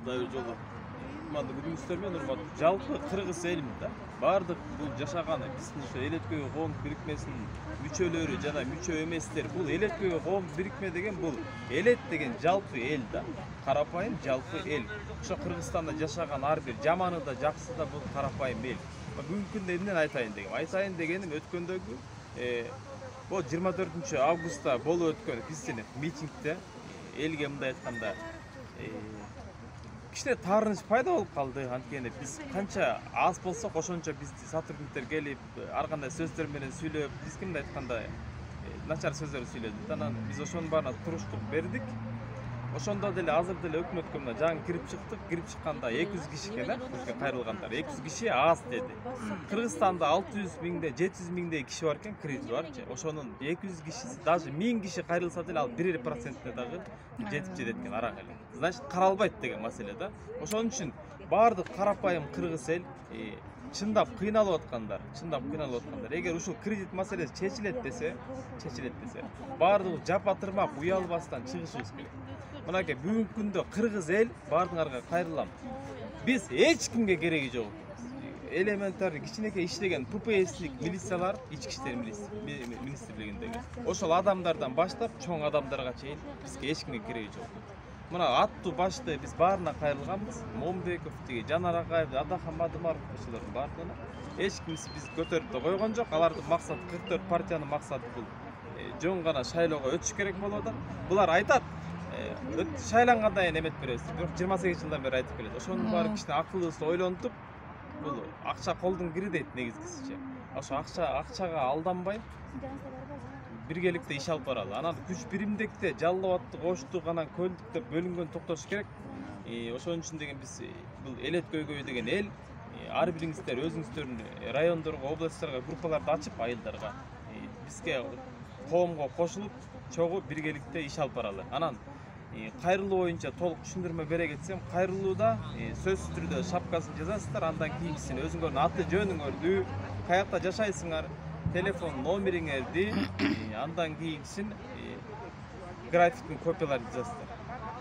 дайыр жолу. Мында күнүңүздөр менен урматтуу. Жалпы кыргыз элим да. Бардык бул жашаганы биздин ошо эл өткөгө коомдук бирикмесинин мүчөлөрү жана мүчө эместер. Бул эл өткөгө коомдук бирикме деген бул элет деген жалпы эл да. Карапайым жалпы эл. Ошо Кыргызстанда жашаган ар бир жаманы да жакшысы да бул карапайым эл. Бүгүнкү күндө эмнени айтайын дегем? Айтайын дегеним өткөндөгү бул 24 августта болуп өткөн биздин митингде элге мындай айтканда кичине таарыныч пайда болуп калды. Анткени биз канча аз болсок ошончо бизди сотрудниктер келип ар кандай сөздөр менен сүйлөп, бизге мындай айтканда начар сөздөр сүйлөдү. Анан биз ошонун баарына туруштук бердик. Ошондо деле азыр деле өкмөткө мына жаңы кирип чыктык. Кирип чыкканда 200 кишиге да, бизге кайрылгандар 200 киши аз деди. Кыргызстанда 600 миңде, 700 миңдей киши бар экен, кредит барчы. Ошонун 200 кишиси, даже 1000 киши кайрылса деле ал 1% дагы жетип жетет экен арак эле. Значит, каралбайт деген маселе да. Ошон үчүн бардык карапайым кыргыз эл чындап кыйналып аткандар, эгер ушул кредит маселеси чечилет десе, бардыгы жапа-тырмак уялбастан чыгышыбыз керек. Мынакей бүгүнкү күндө кыргыз эл бардыңарга кайрылам. Биз эч кимге кереги жок. Элементарный кичинекей иштеген ППСник милициялар, ички иштер министрлигиндеги ошол адамдардан баштап чоң адамдарга чейин бизге эч кимге кереги жок. Мына аттуу башты биз баарына кайрылганбыз. Момбеков, Жанар Агаев, Адахан Мадымаров ошолордун баардыгына эч ким биз көтөрүп да койгон жок. Алардын максаты 44 партиянын максаты бул жөн гана шайлоого өтүш керек болуп атат. Булар айтат шайлангандан кийин эметип беребиз. Бирок 28 жылдан бери айтып келет. Ошонун баары кичине акылыбызды ойлонтуп, бул акча колдун кири дейт негизгисинче. Ошо акчага алданбай биргеликте иш алып баралы. Анан күч биримдикте Жалал Абадты, Оштук, анан Көлдүктө бөлүнгөн токтош керек. Ошон үчүн деген биз бул эл өткөгөй деген эл ар бириңиздер өзүңүздөрдүн райондорго, областтарга группаларды ачып айылдарга бизге коомго кошулуп, чогуу биргеликте иш алып баралы. Анан кайрылуу боюнча толук түшүндүрмө бере кетсем, кайрылууда сөзсүз түрдө шапкасын жазасыздар, андан кийинкисин өзүңөрдүн аты жөнүңөрдү, каякта жашайсыңар, телефон номериңерди, андан кийинкисин графиктин копияларын жазасыздар.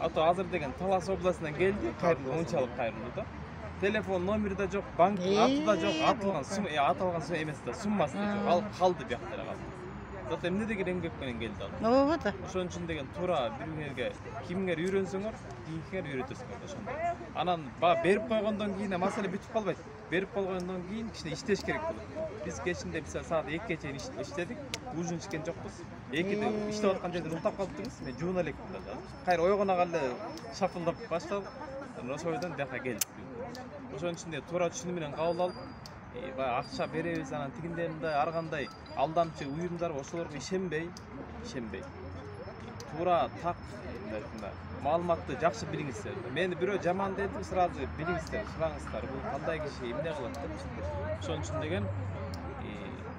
Ато азыр деген Талас областынан келди, кайрылуу унчалык кайрылуу да. Телефон номери да жок, банктын аты да жок, аталган сумма эмес да, суммасы да жок. Ал калды бияктара калды. Зато эмне деген эмгек менен келди ал. Ооба да. Ошон үчүн деген туура бириңерге кимиңер үйрөнсөңөр, кийинкиңер үйрөтөсүңөр ошондой. Анан берип койгондон кийин маселе бүтүп калбайт. Берип болгондон кийин кичине иштеш керек болот. Биз кечинде саат 2ге чейин иштедик, ужин ичкен жокпуз. 2де иштеп аткан жерде уктап калдыбыз. Мен жууна элекпин да. Кайра ойгона кале шафылдап башталып, ошол бойдон бияка келдик. Ошон үчүн туура түшүнүү менен кабыл алып, акча беребиз, анан тигиндей мындай ар кандай алдамчы уюмдар ошолорго ишенбей, туура так маалыматты жакшы билиңиздер. Мени бирөө жаман деди, сразу билиңиздер, сураңыздар, бул кандай киши эмне кылат деп. Ошон үчүн деген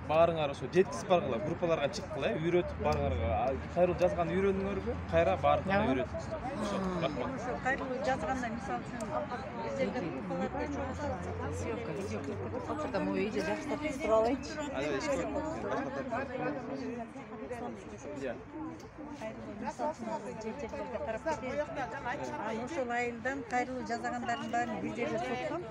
баарыңар ошо жеткизип баргыла, группаларга чыккыла, үйрөтүп баарыңарга, кайрылуу жазганды үйрөнүңөрбү, кайра баардыгына үйрөтүңүздөр. Ошо, рахмат. Ошо кайрылуу жазганда мисалы үчүн биздерде группаларда чогуу съемка, видеоклип көрүп калса да, могу эже жакшылап кыстырып алайынчы. Ошол айылдан кайрылуу жасагандардын баарын видеого соткон.